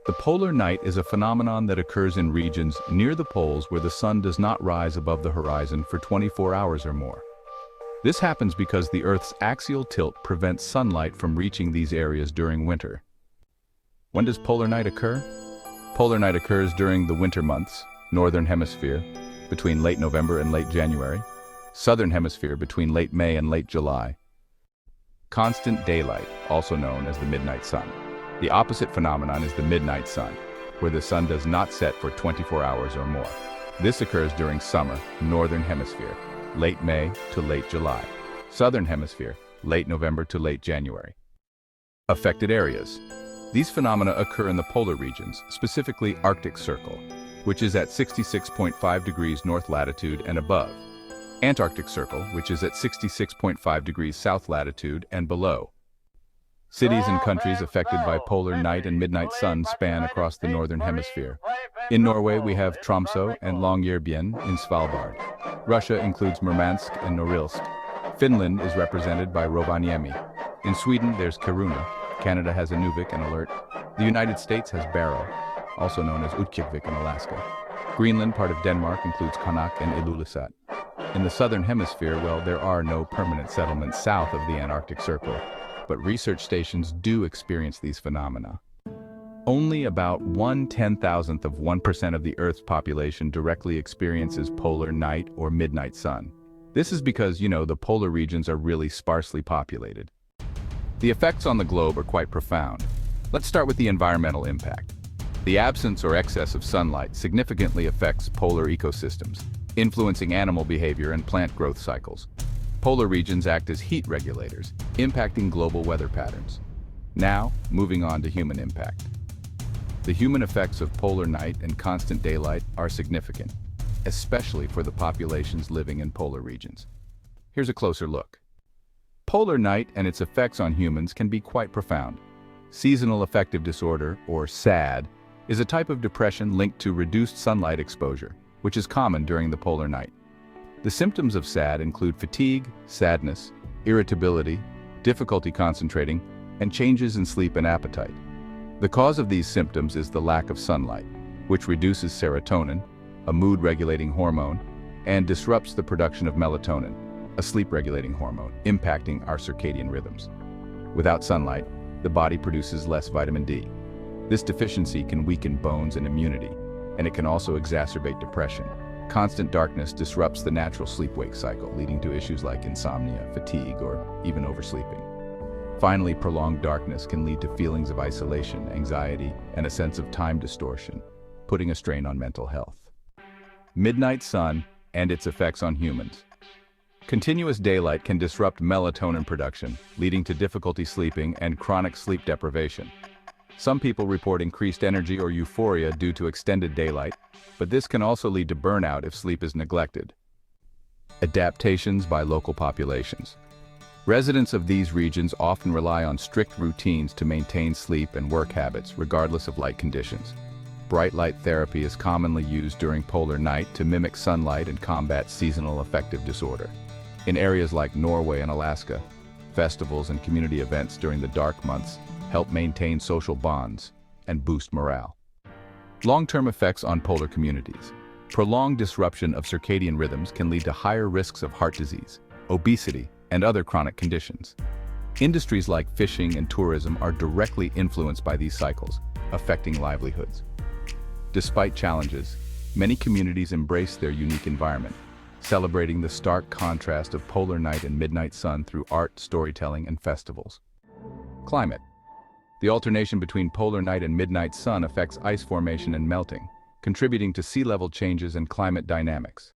The polar night is a phenomenon that occurs in regions near the poles where the sun does not rise above the horizon for 24 hours or more. This happens because the Earth's axial tilt prevents sunlight from reaching these areas during winter. When does polar night occur? Polar night occurs during the winter months, Northern Hemisphere, between late November and late January, Southern Hemisphere between late May and late July. Constant daylight, also known as the midnight sun. The opposite phenomenon is the midnight sun, where the sun does not set for 24 hours or more. This occurs during summer, Northern Hemisphere, late May to late July. Southern Hemisphere, late November to late January. Affected areas. These phenomena occur in the polar regions, specifically Arctic Circle, which is at 66.5 degrees north latitude and above. Antarctic Circle, which is at 66.5 degrees south latitude and below. Cities and countries affected by polar night and midnight sun span across the Northern Hemisphere. In Norway, we have Tromsø and Longyearbyen in Svalbard. Russia includes Murmansk and Norilsk. Finland is represented by Rovaniemi. In Sweden, there's Kiruna. Canada has Inuvik and Alert. The United States has Barrow, also known as Utqiagvik in Alaska. Greenland, part of Denmark, includes Qaanaaq and Ilulissat. In the Southern Hemisphere, well, there are no permanent settlements south of the Antarctic Circle, but research stations do experience these phenomena. Only about 1/10,000th of 1% of the Earth's population directly experiences polar night or midnight sun. This is because, the polar regions are really sparsely populated. The effects on the globe are quite profound. Let's start with the environmental impact. The absence or excess of sunlight significantly affects polar ecosystems, influencing animal behavior and plant growth cycles. Polar regions act as heat regulators, impacting global weather patterns. Now, moving on to human impact. The human effects of polar night and constant daylight are significant, especially for the populations living in polar regions. Here's a closer look. Polar night and its effects on humans can be quite profound. Seasonal affective disorder, or SAD, is a type of depression linked to reduced sunlight exposure, which is common during the polar night. The symptoms of SAD include fatigue, sadness, irritability, difficulty concentrating, and changes in sleep and appetite. The cause of these symptoms is the lack of sunlight, which reduces serotonin, a mood-regulating hormone, and disrupts the production of melatonin, a sleep-regulating hormone, impacting our circadian rhythms. Without sunlight, the body produces less vitamin D. This deficiency can weaken bones and immunity, and it can also exacerbate depression. Constant darkness disrupts the natural sleep-wake cycle, leading to issues like insomnia, fatigue, or even oversleeping. Finally, prolonged darkness can lead to feelings of isolation, anxiety, and a sense of time distortion, putting a strain on mental health. Midnight sun and its effects on humans. Continuous daylight can disrupt melatonin production, leading to difficulty sleeping and chronic sleep deprivation. Some people report increased energy or euphoria due to extended daylight, but this can also lead to burnout if sleep is neglected. Adaptations by local populations. Residents of these regions often rely on strict routines to maintain sleep and work habits, regardless of light conditions. Bright light therapy is commonly used during polar night to mimic sunlight and combat seasonal affective disorder. In areas like Norway and Alaska, festivals and community events during the dark months help maintain social bonds and boost morale. Long-term effects on polar communities. Prolonged disruption of circadian rhythms can lead to higher risks of heart disease, obesity, and other chronic conditions. Industries like fishing and tourism are directly influenced by these cycles, affecting livelihoods. Despite challenges, many communities embrace their unique environment, celebrating the stark contrast of polar night and midnight sun through art, storytelling, and festivals. Climate. The alternation between polar night and midnight sun affects ice formation and melting, contributing to sea level changes and climate dynamics.